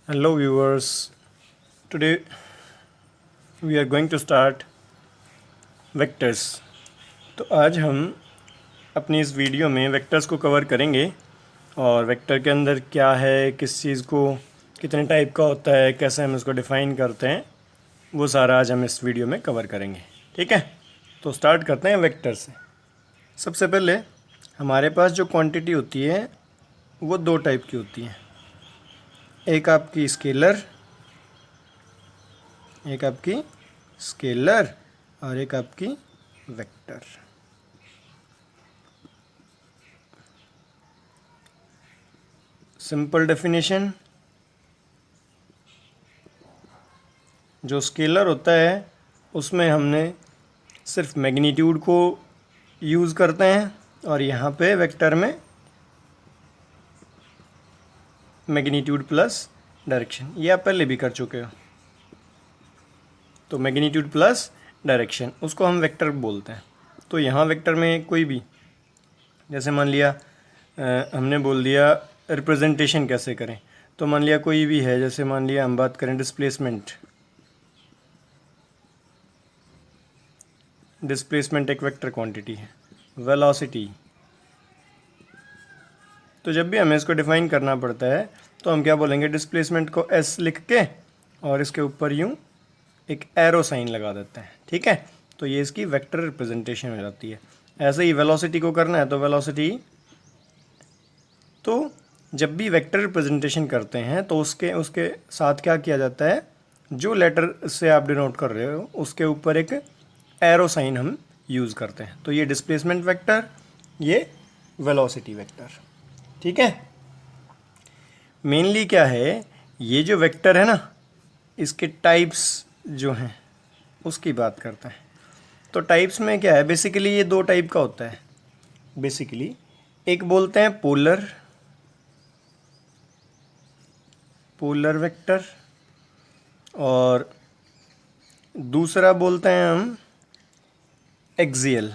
Hello viewers, today we are going to start vectors। तो आज हम अपनी इस वीडियो में वेक्टर्स को कवर करेंगे और वेक्टर के अंदर क्या है, किस चीज़ को कितने टाइप का होता है, कैसे हम इसको डिफ़ाइन करते हैं, वो सारा आज हम इस वीडियो में कवर करेंगे। ठीक है, तो स्टार्ट करते हैं वेक्टर से। सबसे पहले हमारे पास जो क्वांटिटी होती है वो दो टाइप की होती है, एक आपकी स्केलर और एक आपकी वेक्टर। सिंपल डेफिनेशन, जो स्केलर होता है उसमें हमने सिर्फ मैग्नीट्यूड को यूज़ करते हैं और यहाँ पे वेक्टर में मैग्नीट्यूड प्लस डायरेक्शन, ये आप पहले भी कर चुके हो। तो मैग्नीट्यूड प्लस डायरेक्शन उसको हम वेक्टर बोलते हैं। तो यहाँ वेक्टर में कोई भी, जैसे मान लिया हमने बोल दिया रिप्रेजेंटेशन कैसे करें, तो मान लिया कोई भी है, जैसे मान लिया हम बात करें डिस्प्लेसमेंट एक वेक्टर क्वांटिटी है, वेलोसिटी। तो जब भी हमें इसको डिफाइन करना पड़ता है तो हम क्या बोलेंगे, डिस्प्लेसमेंट को एस लिख के और इसके ऊपर यूं एक एरो साइन लगा देते हैं। ठीक है, तो ये इसकी वेक्टर रिप्रेजेंटेशन हो जाती है। ऐसे ही वेलोसिटी को करना है तो वेलोसिटी, तो जब भी वेक्टर रिप्रेजेंटेशन करते हैं तो उसके उसके साथ क्या किया जाता है, जो लेटर से आप डिनोट कर रहे हो उसके ऊपर एक एरो साइन हम यूज़ करते हैं। तो ये डिस्प्लेसमेंट वेक्टर, ये वेलोसिटी वेक्टर। ठीक है, मेनली क्या है, ये जो वेक्टर है ना, इसके टाइप्स जो हैं उसकी बात करते हैं। तो टाइप्स में क्या है, बेसिकली ये दो टाइप का होता है। बेसिकली एक बोलते हैं पोलर वेक्टर और दूसरा बोलते हैं हम एक्सियल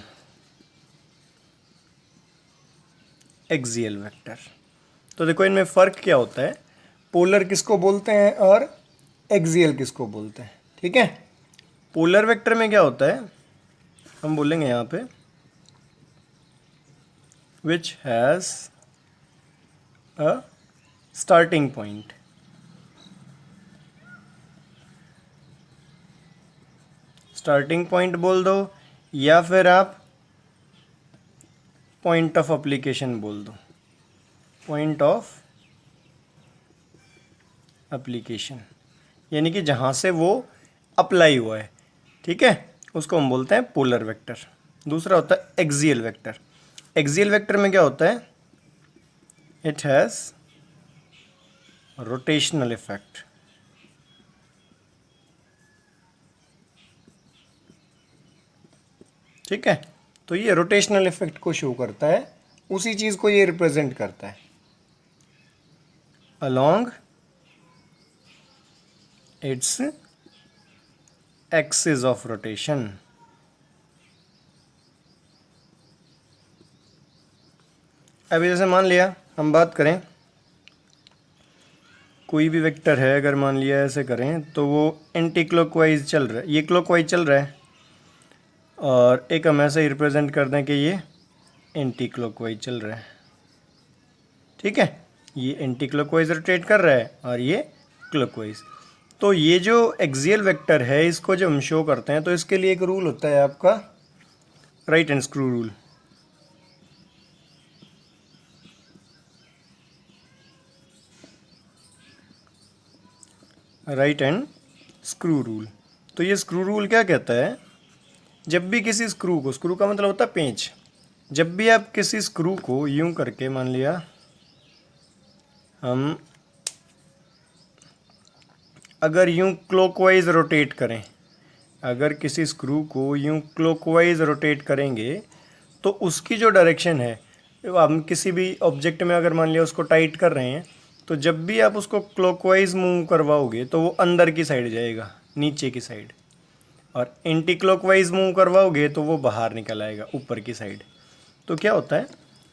वेक्टर। तो देखो इनमें फ़र्क क्या होता है, पोलर किसको बोलते हैं और एक्सियल किसको बोलते हैं। ठीक है, पोलर वेक्टर में क्या होता है, हम बोलेंगे यहाँ पे which has a starting point. Starting point बोल दो या फिर आप पॉइंट ऑफ एप्लीकेशन बोल दो, पॉइंट ऑफ एप्लीकेशन, यानी कि जहाँ से वो अप्लाई हुआ है। ठीक है, उसको हम बोलते हैं पोलर वेक्टर। दूसरा होता है एक्सियल वेक्टर। एक्सियल वेक्टर में क्या होता है, इट हैज़ रोटेशनल इफेक्ट। ठीक है, तो ये रोटेशनल इफेक्ट को शो करता है, उसी चीज़ को ये रिप्रेजेंट करता है along its axis of rotation. अभी जैसे मान लिया हम बात करें, कोई भी वेक्टर है, अगर मान लिया ऐसे करें तो वो एंटी क्लॉकवाइज चल रहा है, ये क्लॉकवाइज चल रहा है, और एक हम ऐसे ही रिप्रेजेंट कर दें कि ये एंटी क्लॉकवाइज चल रहा है। ठीक है, ये एंटी क्लॉकवाइज रोटेट कर रहा है और ये क्लॉकवाइज। तो ये जो एक्सियल वेक्टर है, इसको जब हम शो करते हैं तो इसके लिए एक रूल होता है आपका right hand screw rule. Right hand screw rule. तो ये स्क्रू रूल क्या कहता है, जब भी किसी स्क्रू को, स्क्रू का मतलब होता है पेंच, जब भी आप किसी स्क्रू को यूं करके, मान लिया हम अगर यूं क्लॉकवाइज रोटेट करें, अगर किसी स्क्रू को यूं क्लॉकवाइज रोटेट करेंगे तो उसकी जो डायरेक्शन है, हम किसी भी ऑब्जेक्ट में अगर मान लिया उसको टाइट कर रहे हैं, तो जब भी आप उसको क्लॉकवाइज मूव करवाओगे तो वो अंदर की साइड जाएगा, नीचे की साइड, और एंटी क्लॉकवाइज मूव करवाओगे तो वो बाहर निकल आएगा, ऊपर की साइड। तो क्या होता है,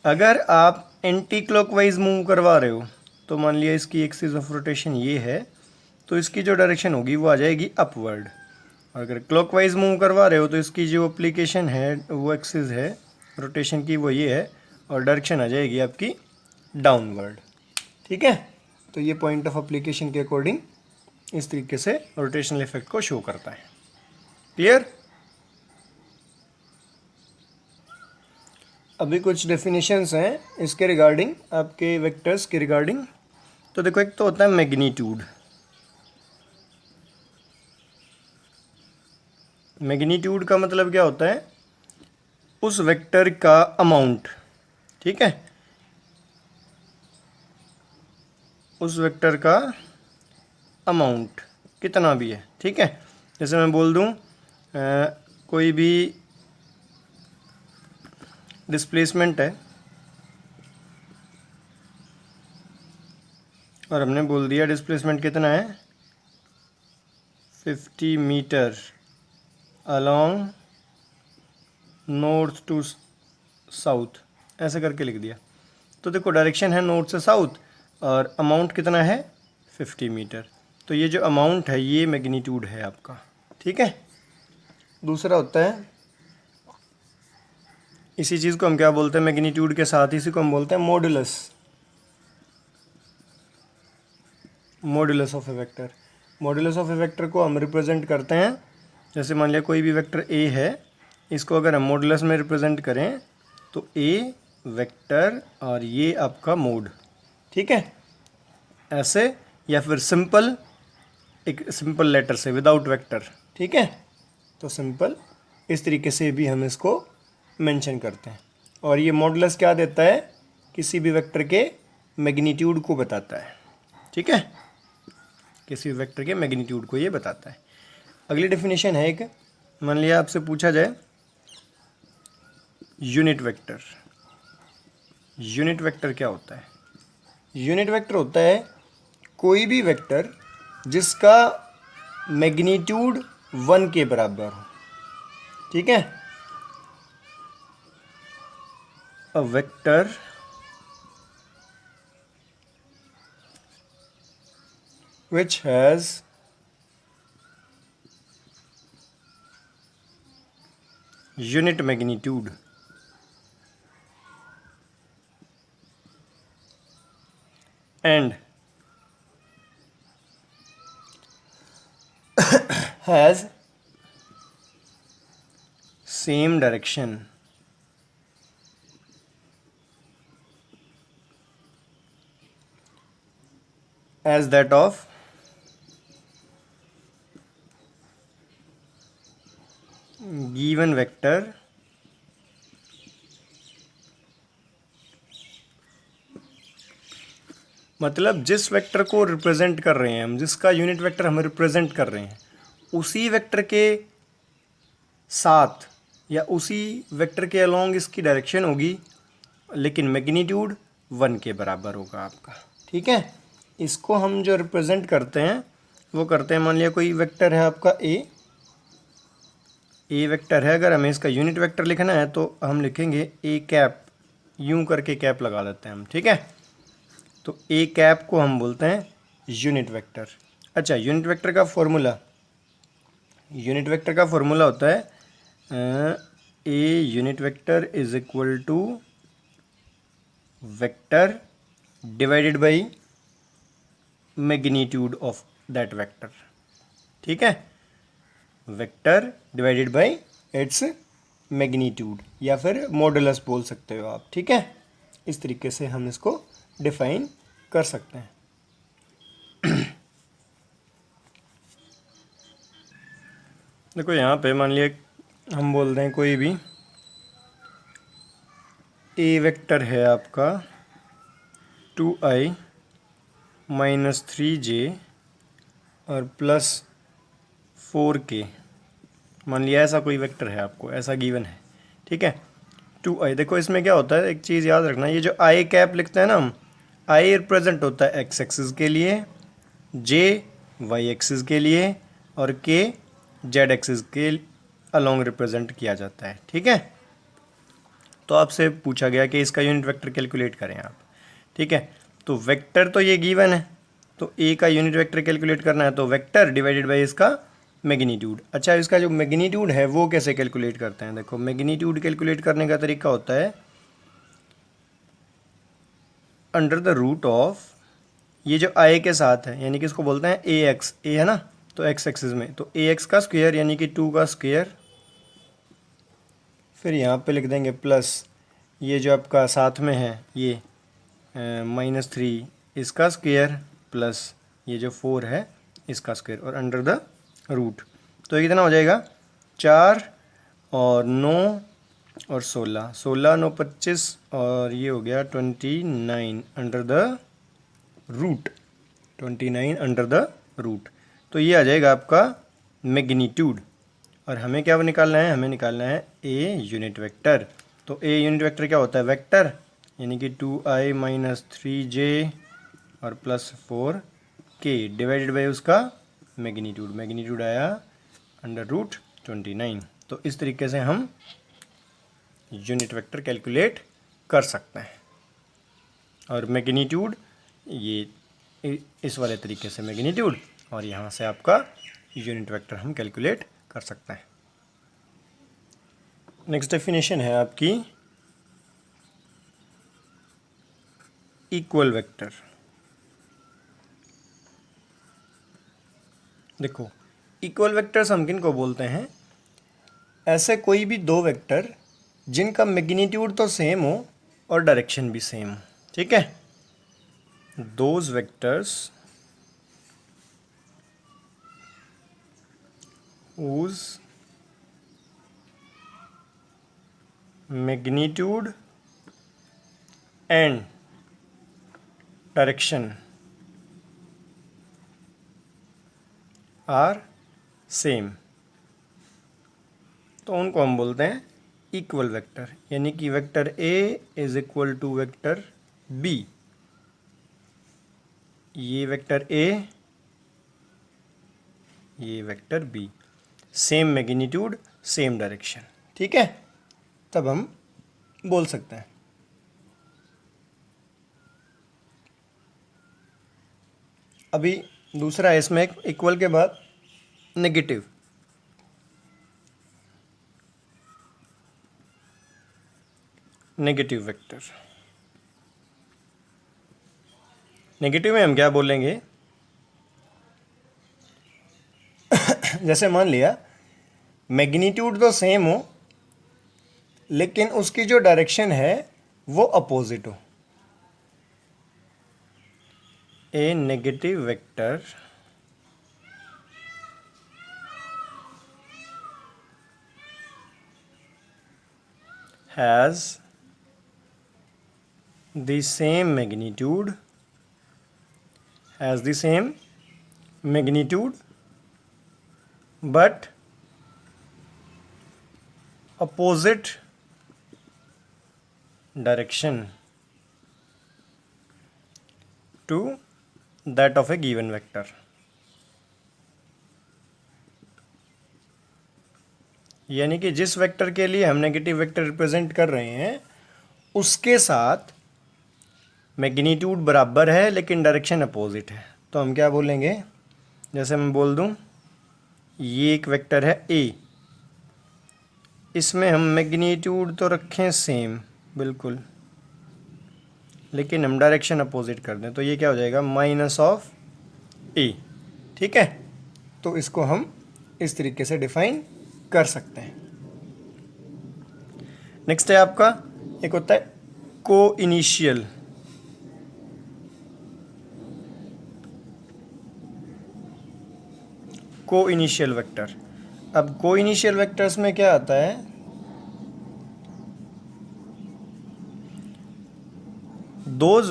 अगर आप एंटी क्लॉकवाइज मूव करवा रहे हो तो मान लिया इसकी एक्सिस ऑफ रोटेशन ये है, तो इसकी जो डायरेक्शन होगी वो आ जाएगी अपवर्ड। और अगर क्लॉकवाइज मूव करवा रहे हो तो इसकी जो एप्लीकेशन है, वो एक्सिस है रोटेशन की, वो ये है, और डायरेक्शन आ जाएगी आपकी डाउनवर्ड। ठीक है, तो ये पॉइंट ऑफ एप्लीकेशन के अकॉर्डिंग इस तरीके से रोटेशनल इफेक्ट को शो करता है। क्लियर? अभी कुछ डेफिनेशंस हैं इसके रिगार्डिंग, आपके वेक्टर्स के रिगार्डिंग। तो देखो, एक तो होता है मैग्नीट्यूड। मैग्नीट्यूड का मतलब क्या होता है? उस वेक्टर का अमाउंट। ठीक है, उस वेक्टर का अमाउंट कितना भी है। ठीक है, जैसे मैं बोल दूं कोई भी डिस्प्लेसमेंट है और हमने बोल दिया डिस्प्लेसमेंट कितना है, 50 metre along north to south, ऐसे करके लिख दिया। तो देखो, डायरेक्शन है नॉर्थ से साउथ और अमाउंट कितना है, 50 मीटर। तो ये जो अमाउंट है ये मैग्नीट्यूड है आपका। ठीक है, दूसरा होता है, इसी चीज़ को हम क्या बोलते हैं, मैग्नीट्यूड के साथ इसी को हम बोलते हैं modulus. Modulus of a vector. Modulus of a vector को हम रिप्रेजेंट करते हैं, जैसे मान लिया कोई भी वेक्टर ए है, इसको अगर हम मॉडुलस में रिप्रेजेंट करें तो ए वेक्टर और ये आपका मोड। ठीक है, ऐसे, या फिर सिंपल, एक सिंपल लेटर से विदाउट वेक्टर। ठीक है, तो सिंपल इस तरीके से भी हम इसको मेंशन करते हैं। और ये मॉडुलस क्या देता है, किसी भी वेक्टर के मैग्नीट्यूड को बताता है। ठीक है, किसी भी वेक्टर के मैग्नीट्यूड को ये बताता है। अगली डेफिनेशन है एक, मान लिया आपसे पूछा जाए यूनिट वेक्टर। यूनिट वेक्टर क्या होता है? यूनिट वेक्टर होता है कोई भी वेक्टर जिसका मैग्नीट्यूड 1 के बराबर हो। ठीक है, a vector which has unit magnitude and has same direction as that of given vector मतलब जिस वेक्टर को रिप्रेजेंट कर रहे हैं हम, जिसका यूनिट वेक्टर हम रिप्रेजेंट कर रहे हैं, उसी वेक्टर के साथ या उसी वेक्टर के अलोंग इसकी डायरेक्शन होगी, लेकिन मैग्नीट्यूड 1 के बराबर होगा आपका। ठीक है, इसको हम जो रिप्रेजेंट करते हैं वो करते हैं, मान लिया कोई वेक्टर है आपका ए वेक्टर है, अगर हमें इसका यूनिट वेक्टर लिखना है तो हम लिखेंगे ए कैप, यूं करके कैप लगा देते हैं हम। ठीक है, तो ए कैप को हम बोलते हैं यूनिट वेक्टर। अच्छा, यूनिट वेक्टर का फॉर्मूला, यूनिट वेक्टर का फॉर्मूला होता है A unit vector is equal to vector divided by magnitude of that vector. ठीक है, vector divided by its magnitude, या फिर मॉडुलस बोल सकते हो आप। ठीक है, इस तरीके से हम इसको डिफाइन कर सकते हैं। देखो, यहाँ पे मान लिया हम बोल रहे हैं कोई भी ए वेक्टर है आपका 2i माइनस 3j और प्लस 4k, मान लिया ऐसा कोई वेक्टर है आपको, ऐसा गिवन है। ठीक है, 2i, देखो इसमें क्या होता है, एक चीज़ याद रखना, ये जो आई कैप लिखते हैं ना हम, आई रिप्रेजेंट होता है एक्स एक्सिस के लिए, जे वाई एक्सिस के लिए, और के जेड एक्सिस के अलोंग रिप्रेजेंट किया जाता है। ठीक है, तो आपसे पूछा गया कि इसका यूनिट वेक्टर कैलकुलेट करें आप। ठीक है, तो वेक्टर तो ये गिवन है, तो ए का यूनिट वेक्टर कैलकुलेट करना है, तो वेक्टर डिवाइडेड बाय इसका मैग्नीट्यूड। अच्छा, इसका जो मैग्नीट्यूड है वो कैसे कैलकुलेट करते हैं? देखो, मैग्नीट्यूड कैलकुलेट करने का तरीका होता है अंडर द रूट ऑफ, ये जो आई के साथ है यानी कि इसको बोलते हैं ए एक्स, ए है ना, तो एक्स एक्सिस में, तो ए एक्स का स्क्वायर यानी कि 2 का स्क्वायर, फिर यहाँ पे लिख देंगे प्लस ये जो आपका साथ में है ये -3 इसका स्क्वायर, प्लस ये जो 4 है इसका स्क्वायर, और अंडर द रूट। तो ये कितना हो जाएगा? 4 और 9 और 16, 16 9 25, और ये हो गया 29 under the root, 29 under the root. तो ये आ जाएगा आपका मैग्नीट्यूड। और हमें क्या निकालना है? हमें निकालना है ए यूनिट वेक्टर। तो ए यूनिट वेक्टर क्या होता है? वेक्टर, यानी कि 2i माइनस 3j और प्लस 4k डिवाइडेड बाई उसका मैग्नीट्यूड। मैग्नीट्यूड आया अंडर रूट 29। तो इस तरीके से हम यूनिट वेक्टर कैलकुलेट कर सकते हैं। और मैग्नीट्यूड ये इस वाले तरीके से मैग्नीट्यूड, और यहाँ से आपका यूनिट वेक्टर हम कैलकुलेट कर सकते हैं। नेक्स्ट डेफिनेशन है आपकी इक्वल वेक्टर। देखो, इक्वल वेक्टर्स हम किन को बोलते हैं? ऐसे कोई भी दो वेक्टर जिनका मैग्नीट्यूड तो सेम हो और डायरेक्शन भी सेम हो, ठीक है? Those vectors whose magnitude and direction are same, तो उनको हम बोलते हैं इक्वल वेक्टर। यानी कि vector A is equal to vector B, ये वेक्टर ए, ये vector B, same magnitude same direction, ठीक है? तब हम बोल सकते हैं। अभी दूसरा है इसमें इक्वल के बाद नेगेटिव। नेगेटिव वेक्टर, नेगेटिव में हम क्या बोलेंगे? जैसे मान लिया मैग्नीट्यूड तो सेम हो लेकिन उसकी जो डायरेक्शन है वो अपोजिट हो। A negative vector has the same magnitude, but opposite direction to that of a given vector। यानी कि जिस वेक्टर के लिए हम नेगेटिव वेक्टर रिप्रेजेंट कर रहे हैं उसके साथ मैग्नीट्यूड बराबर है लेकिन डायरेक्शन अपोजिट है, तो हम क्या बोलेंगे? जैसे मैं बोल दूं ये एक वेक्टर है ए, इसमें हम मैग्नीट्यूड तो रखें सेम बिल्कुल, लेकिन हम डायरेक्शन अपोजिट कर दें, तो ये क्या हो जाएगा? माइनस ऑफ ए, ठीक है? तो इसको हम इस तरीके से डिफाइन कर सकते हैं। नेक्स्ट है आपका, एक होता है को इनिशियल। को इनिशियल वेक्टर। अब को इनिशियल वेक्टर्स में क्या आता है? those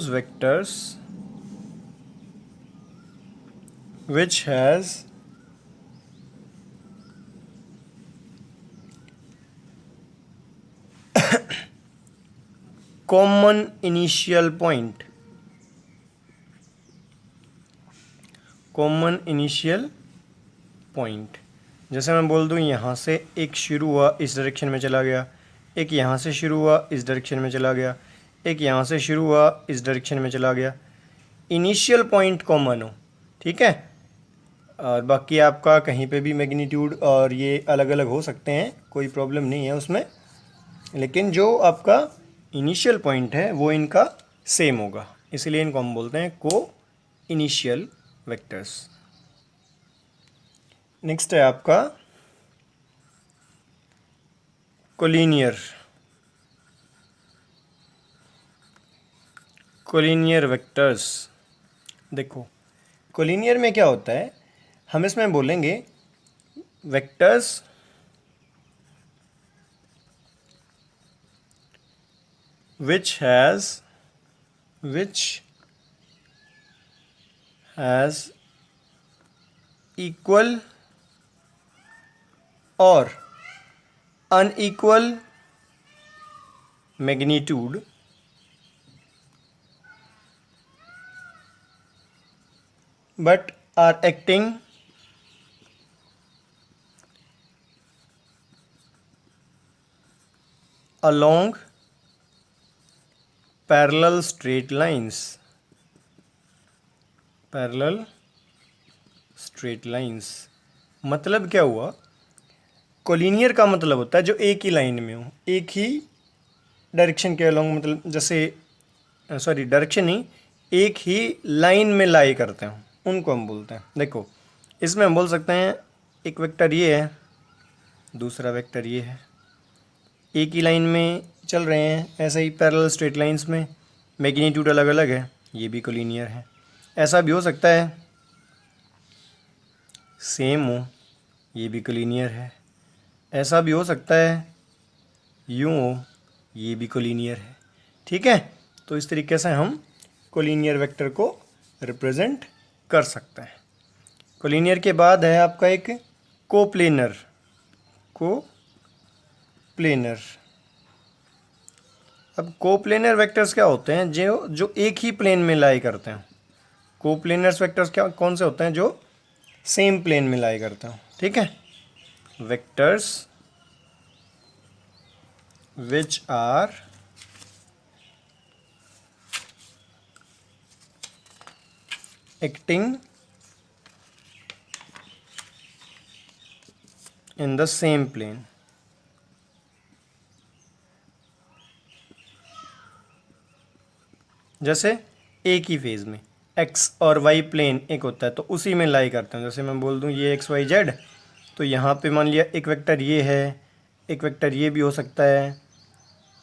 vectors which has common initial point, common initial point. जैसे मैं बोल दूं यहाँ से एक शुरू हुआ, इस डायरेक्शन में चला गया, एक यहाँ से शुरू हुआ इस डायरेक्शन में चला गया, एक यहाँ से शुरू हुआ इस डायरेक्शन में चला गया, इनिशियल पॉइंट कॉमन हो, ठीक है। और बाकी आपका कहीं पे भी मैग्नीट्यूड और ये अलग अलग हो सकते हैं, कोई प्रॉब्लम नहीं है उसमें, लेकिन जो आपका इनिशियल पॉइंट है वो इनका सेम होगा, इसलिए इनको हम बोलते हैं को इनिशियल वेक्टर्स। नेक्स्ट है आपका कोलिनियर वेक्टर्स। देखो कोलिनियर में क्या होता है, हम इसमें बोलेंगे vectors which has equal or unequal magnitude but are acting along parallel straight lines। मतलब क्या हुआ, कोलिनियर का मतलब होता है जो एक ही लाइन में हो, एक ही डायरेक्शन के अलोंग, मतलब जैसे सॉरी डायरेक्शन नहीं, एक ही लाइन में लाई करते हैं, उनको हम बोलते हैं। देखो इसमें हम बोल सकते हैं एक वेक्टर ये है, दूसरा वेक्टर ये है, एक ही लाइन में चल रहे हैं, ऐसे ही पैरेलल स्ट्रेट लाइंस में, मैग्नीट्यूड अलग अलग है, ये भी कोलिनियर है। ऐसा भी हो सकता है सेम हो, ये भी कोलिनियर है। ऐसा भी हो सकता है यूँ हो, ये भी कोलिनियर है, ठीक है। तो इस तरीके से हम कोलिनियर वेक्टर को रिप्रेजेंट कर सकते हैं। कोलिनियर के बाद है आपका एक कोप्लेनर। अब कोप्लेनर वेक्टर्स क्या होते हैं, जो एक ही प्लेन में लाई करते हैं। कोप्लेनर्स वेक्टर्स क्या कौन से होते हैं, जो सेम प्लेन में लाई करते हैं, ठीक है। Vectors which are acting in the same plane. जैसे एक ही फेज में एक्स और वाई प्लेन एक होता है तो उसी में लाई करते हैं। जैसे मैं बोल दूं ये एक्स वाई जेड, तो यहाँ पे मान लिया एक वेक्टर ये है, एक वेक्टर ये भी हो सकता है,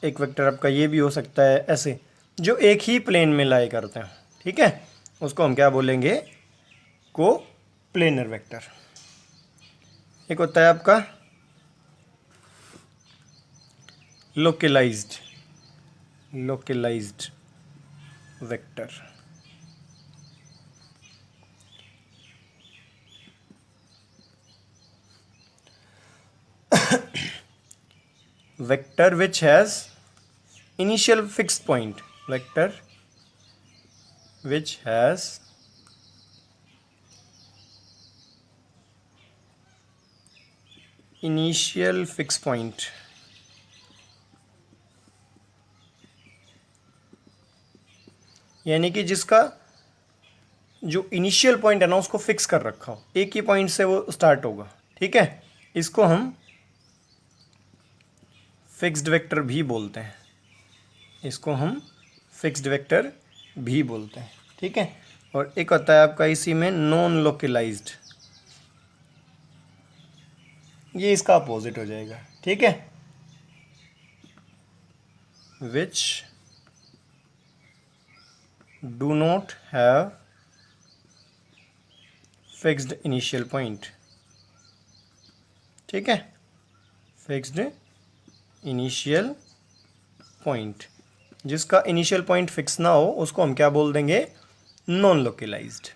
एक वेक्टर आपका ये भी हो सकता है, ऐसे जो एक ही प्लेन में लाई करते हैं, ठीक है। उसको हम क्या बोलेंगे, को प्लेनर वेक्टर। एक होता है आपका localised vector. Vector which has initial fixed point, vector which has initial fixed point, यानी कि जिसका जो इनिशियल पॉइंट है ना उसको फिक्स कर रखा हो, एक ही पॉइंट से वो स्टार्ट होगा, ठीक है। इसको हम फिक्स्ड वेक्टर भी बोलते हैं, इसको हम फिक्स्ड वेक्टर भी बोलते हैं, ठीक है। और एक होता है आपका इसी में नॉन लोकलाइज्ड, ये इसका अपोजिट हो जाएगा, ठीक है। Which do not have fixed initial point, ठीक है। फिक्स्ड इनिशियल पॉइंट, जिसका इनिशियल पॉइंट फिक्स ना हो उसको हम क्या बोल देंगे, नॉन लोकलाइज्ड।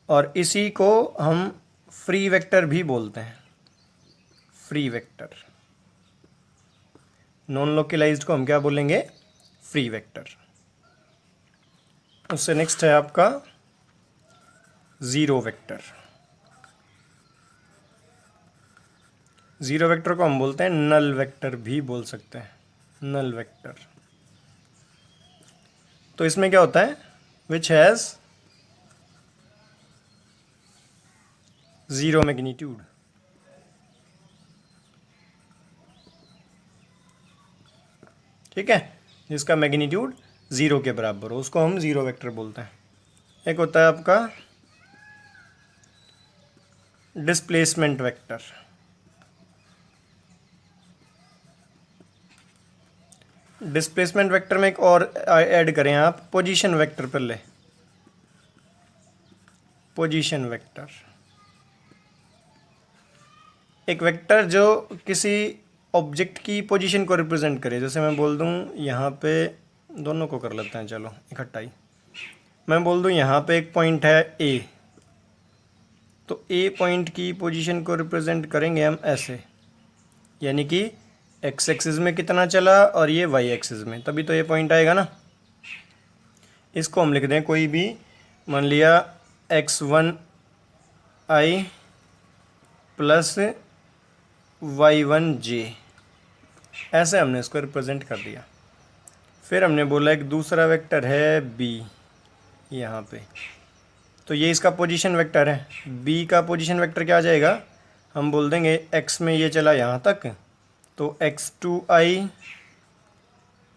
और इसी को हम फ्री वेक्टर भी बोलते हैं, फ्री वेक्टर। नॉन लोकलाइज्ड को हम क्या बोलेंगे, फ्री वेक्टर। उससे नेक्स्ट है आपका ज़ीरो वेक्टर। ज़ीरो वेक्टर को हम बोलते हैं नल वेक्टर भी बोल सकते हैं, नल वेक्टर। तो इसमें क्या होता है, विच हैज़ ज़ीरो मैग्नीट्यूड। ठीक है, जिसका मैग्नीट्यूड ज़ीरो के बराबर हो उसको हम ज़ीरो वेक्टर बोलते हैं। एक होता है आपका डिस्प्लेसमेंट वेक्टर। डिस्प्लेसमेंट वेक्टर में एक और ऐड करें आप, पोजीशन वेक्टर पहले, पोजीशन वेक्टर। एक वेक्टर जो किसी ऑब्जेक्ट की पोजीशन को रिप्रेजेंट करे। जैसे मैं बोल दूं यहाँ पे, दोनों को कर लेते हैं चलो इकट्ठा ही। मैं बोल दूं यहाँ पे एक पॉइंट है ए, तो ए पॉइंट की पोजीशन को रिप्रेजेंट करेंगे हम ऐसे, यानी कि एक्स एक्सिस में कितना चला और ये वाई एक्सिस में, तभी तो ये पॉइंट आएगा ना। इसको हम लिख दें कोई भी, मान लिया x1 i प्लस y1j, ऐसे हमने इसको रिप्रेजेंट कर दिया। फिर हमने बोला एक दूसरा वेक्टर है b यहाँ पे, तो ये इसका पोजीशन वेक्टर है। b का पोजीशन वेक्टर क्या आ जाएगा, हम बोल देंगे x में ये चला यहाँ तक, तो x2i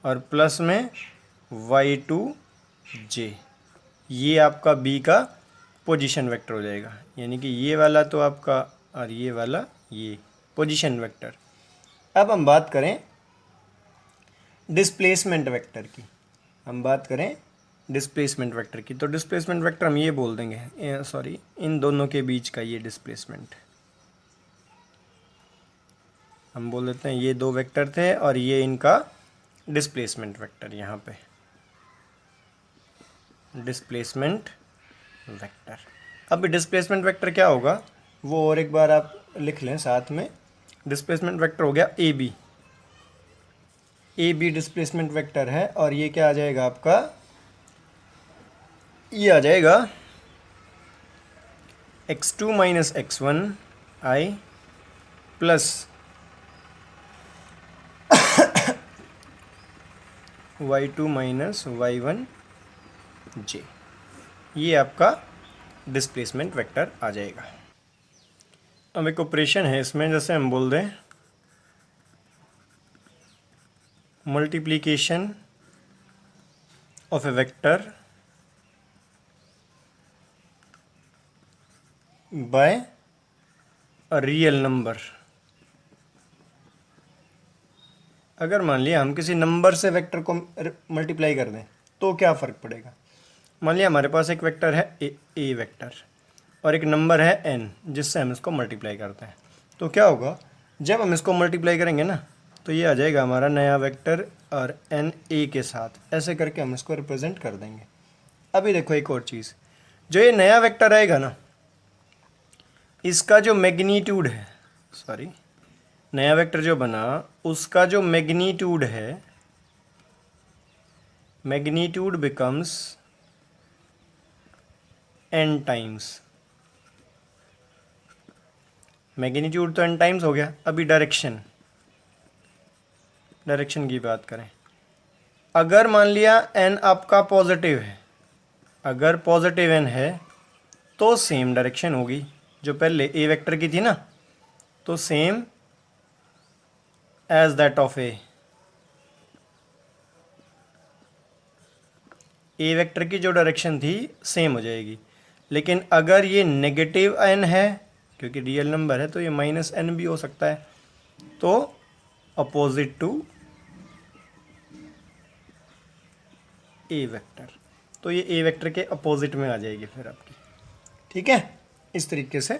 और प्लस में y2j, ये आपका b का पोजीशन वेक्टर हो जाएगा। यानी कि ये वाला तो आपका और ये वाला ये पोजीशन वेक्टर। अब हम बात करें डिस्प्लेसमेंट वेक्टर की, हम बात करें डिस्प्लेसमेंट वेक्टर की, तो डिस्प्लेसमेंट वेक्टर हम ये बोल देंगे, सॉरी इन दोनों के बीच का ये डिस्प्लेसमेंट, हम बोल देते हैं ये दो वेक्टर थे और ये इनका डिस्प्लेसमेंट वेक्टर, यहाँ पे डिस्प्लेसमेंट वेक्टर। अब डिस्प्लेसमेंट वेक्टर क्या होगा वो और एक बार आप लिख लें साथ में। डिस्प्लेसमेंट वेक्टर हो गया A B, A B displacement vector है, और ये क्या आ जाएगा आपका, ये आ जाएगा x2 minus x1 i plus y2 minus y1 j, ये आपका डिस्प्लेसमेंट वेक्टर आ जाएगा। अब एक ऑपरेशन है इसमें, जैसे हम बोल दें multiplication of a vector by a real number. अगर मान लिया हम किसी नंबर से वेक्टर को मल्टीप्लाई कर दें तो क्या फ़र्क पड़ेगा। मान लिया हमारे पास एक वेक्टर है ए वेक्टर और एक नंबर है n जिससे हम इसको मल्टीप्लाई करते हैं, तो क्या होगा जब हम इसको मल्टीप्लाई करेंगे ना, तो ये आ जाएगा हमारा नया वेक्टर और n a के साथ, ऐसे करके हम इसको रिप्रेजेंट कर देंगे। अभी देखो एक और चीज़, जो ये नया वेक्टर आएगा ना, इसका जो मैग्नीट्यूड है, सॉरी नया वेक्टर जो बना उसका जो मैग्नीट्यूड है, magnitude becomes n times. Magnitude तो n टाइम्स हो गया। अभी डायरेक्शन की बात करें, अगर मान लिया n आपका पॉजिटिव है, अगर पॉजिटिव n है तो सेम डायरेक्शन होगी जो पहले ए वेक्टर की थी ना, तो same as that of a vector की जो डायरेक्शन थी सेम हो जाएगी। लेकिन अगर ये नेगेटिव n है, क्योंकि रियल नंबर है, तो ये माइनस n भी हो सकता है, तो अपोजिट टू ए वेक्टर, तो ये ए वेक्टर के अपोजिट में आ जाएगी फिर आपकी। ठीक है, इस तरीके से।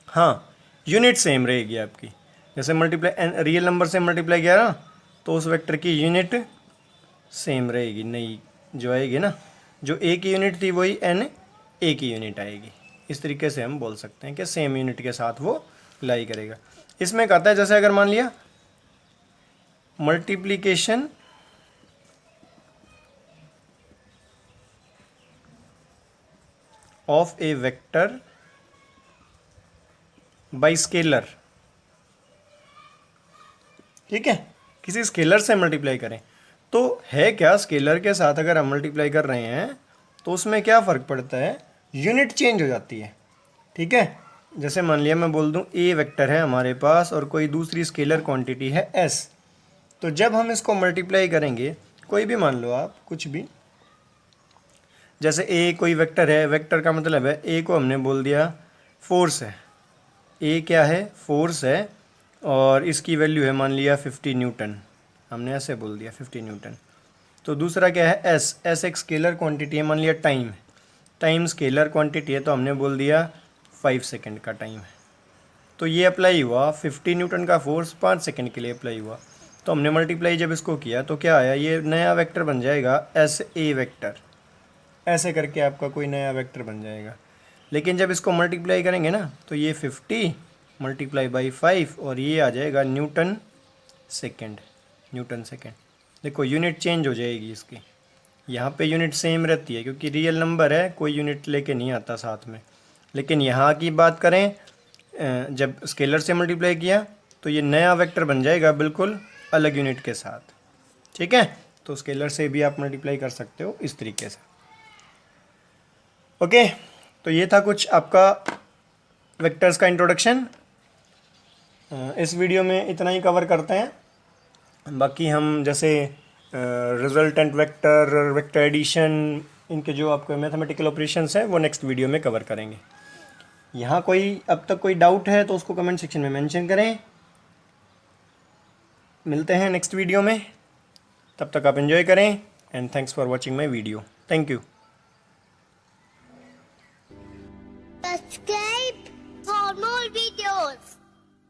हाँ, यूनिट सेम रहेगी आपकी। जैसे मल्टीप्लाई रियल नंबर से मल्टीप्लाई किया ना, तो उस वेक्टर की यूनिट सेम रहेगी, नई जो आएगी ना, जो ए की यूनिट थी वही n ए की यूनिट आएगी। इस तरीके से हम बोल सकते हैं कि सेम यूनिट के साथ वो लाई करेगा। इसमें कहता है जैसे अगर मान लिया multiplication of a vector by scalar, ठीक है, किसी स्केलर से मल्टीप्लाई करें। तो है क्या, स्केलर के साथ अगर हम मल्टीप्लाई कर रहे हैं तो उसमें क्या फ़र्क पड़ता है, यूनिट चेंज हो जाती है। ठीक है, जैसे मान लिया मैं बोल दूं ए वेक्टर है हमारे पास और कोई दूसरी स्केलर क्वांटिटी है एस, तो जब हम इसको मल्टीप्लाई करेंगे, कोई भी मान लो आप कुछ भी, जैसे ए कोई वेक्टर है, वेक्टर का मतलब है ए को हमने बोल दिया फोर्स है, ए क्या है, फोर्स है, और इसकी वैल्यू है मान लिया 50 न्यूटन, हमने ऐसे बोल दिया 50 न्यूटन। तो दूसरा क्या है, एस, एस एक स्केलर क्वांटिटी है, मान लिया टाइम, टाइम स्केलर क्वांटिटी है, तो हमने बोल दिया 5 सेकंड का टाइम है। तो ये अप्लाई हुआ, 50 न्यूटन का फोर्स 5 सेकंड के लिए अप्लाई हुआ, तो हमने मल्टीप्लाई जब इसको किया तो क्या आया, ये नया वेक्टर बन जाएगा एस ए वेक्टर, ऐसे करके आपका कोई नया वेक्टर बन जाएगा। लेकिन जब इसको मल्टीप्लाई करेंगे ना, तो ये 50 मल्टीप्लाई बाई 5 और ये आ जाएगा न्यूटन सेकेंड, न्यूटन सेकेंड। देखो यूनिट चेंज हो जाएगी इसकी, यहाँ पे यूनिट सेम रहती है क्योंकि रियल नंबर है, कोई यूनिट लेके नहीं आता साथ में। लेकिन यहाँ की बात करें, जब स्केलर से मल्टीप्लाई किया तो ये नया वेक्टर बन जाएगा बिल्कुल अलग यूनिट के साथ। ठीक है, तो स्केलर से भी आप मल्टीप्लाई कर सकते हो इस तरीके से। ओके, तो ये था कुछ आपका वेक्टर्स का इंट्रोडक्शन। इस वीडियो में इतना ही कवर करते हैं, बाकी हम जैसे रिजल्टेंट वेक्टर, वेक्टर एडिशन, इनके जो आपको मैथमेटिकल ऑपरेशंस हैं वो नेक्स्ट वीडियो में कवर करेंगे। यहाँ कोई अब तक कोई डाउट है तो उसको कमेंट सेक्शन में मेंशन करें। मिलते हैं नेक्स्ट वीडियो में, तब तक आप एंजॉय करें and thanks for watching my video. Thank you.